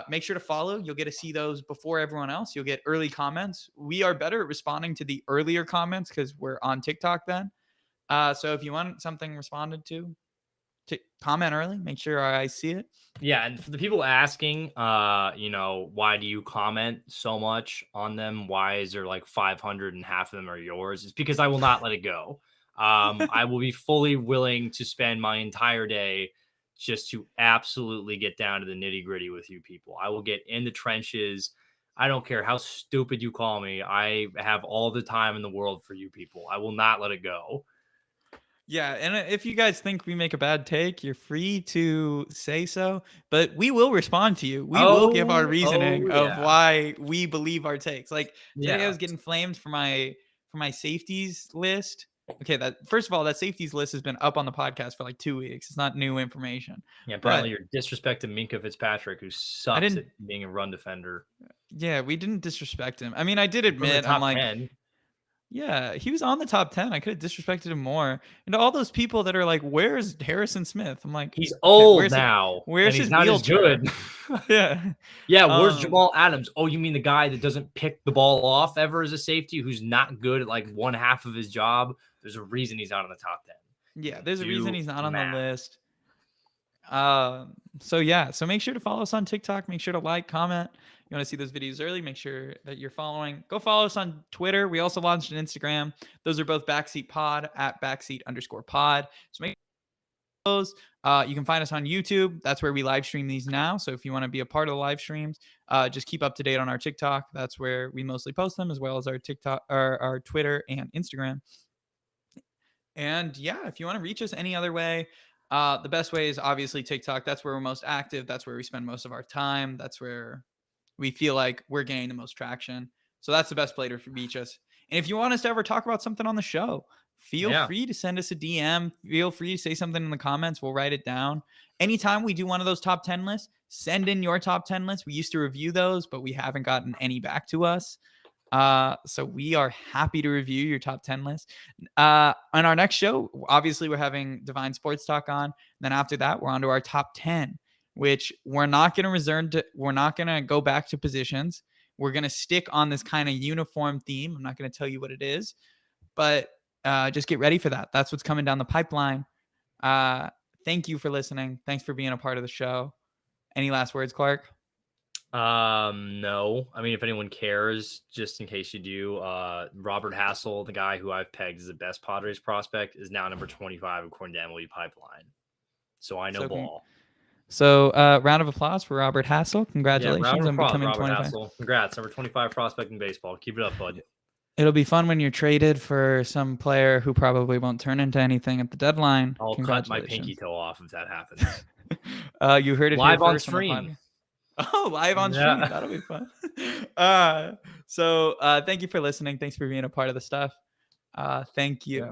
make sure to follow. You'll get to see those before everyone else. You'll get early comments. We are better at responding to the earlier comments because we're on TikTok then. So if you want something responded to comment early. Make sure I see it. Yeah, and for the people asking, why do you comment so much on them? Why is there like 500 and half of them are yours? It's because I will not let it go. I will be fully willing to spend my entire day just to absolutely get down to the nitty gritty with you people. I will get in the trenches. I don't care how stupid you call me. I have all the time in the world for you people. I will not let it go. Yeah, and if you guys think we make a bad take, you're free to say so, but we will respond to you. We will give our reasoning of Yeah. why we believe our takes. Like today I Yeah. was getting flamed for my safeties list. Okay, that first of all, that safeties list has been up on the podcast for like 2 weeks. It's not new information. Yeah, apparently But you're disrespecting Minka Fitzpatrick, who I sucks didn't at being a run defender. yeah, we didn't disrespect him. I mean, I did From the admit I'm top like 10. yeah, he was on the top 10. I could have disrespected him more. And all those people that are like, "Where's Harrison Smith?" I'm like, He's "Okay, old now, and where's he's his not as wheelchair?" good. Yeah. Yeah, where's Um, Jamal Adams? Oh, you mean the guy that doesn't pick the ball off ever as a safety, who's not good at like one half of his job? There's a reason he's not in the top 10. You yeah, can there's a reason do he's not on the math. list. So make sure to follow us on TikTok. Make sure to like, comment. You want to see those videos early? Make sure that you're following. Go follow us on Twitter. We also launched an Instagram. Those are both Backseat Pod at Backseat_pod. So make those. You can find us on YouTube. That's where we live stream these now. So if you want to be a part of the live streams, just keep up to date on our TikTok. That's where we mostly post them, as well as our TikTok, our Twitter and Instagram. And yeah, if you want to reach us any other way, the best way is obviously TikTok. That's where we're most active. That's where we spend most of our time. That's where we feel like we're gaining the most traction. So that's the best way to reach us. And if you want us to ever talk about something on the show, feel free to send us a DM. Feel free to say something in the comments. We'll write it down. Anytime we do one of those top 10 lists, send in your top 10 lists. We used to review those, but we haven't gotten any back to us. So we are happy to review your top 10 list. On our next show, obviously we're having Divine Sports Talk on. Then after that, we're on to our top 10, which we're not going to go back to positions. We're going to stick on this kind of uniform theme. I'm not going to tell you what it is, but just get ready for that. That's what's coming down the pipeline. Thank you for listening. Thanks for being a part of the show. Any last words, Clark? No. I mean, if anyone cares, just in case you do, Robert Hassel, the guy who I've pegged as the best Padres prospect, is now number 25 according to MLB Pipeline. So I know ball. So round of applause for Robert Hassel. Congratulations on becoming Robert 25. Hassel. Congrats, number 25 prospect in baseball. Keep it up, bud. It'll be fun when you're traded for some player who probably won't turn into anything at the deadline. I'll cut my pinky toe off if that happens. You heard it live here on first stream. Oh, live on stream. That'll be fun. So thank you for listening. Thanks for being a part of the stuff. Thank you. Yeah.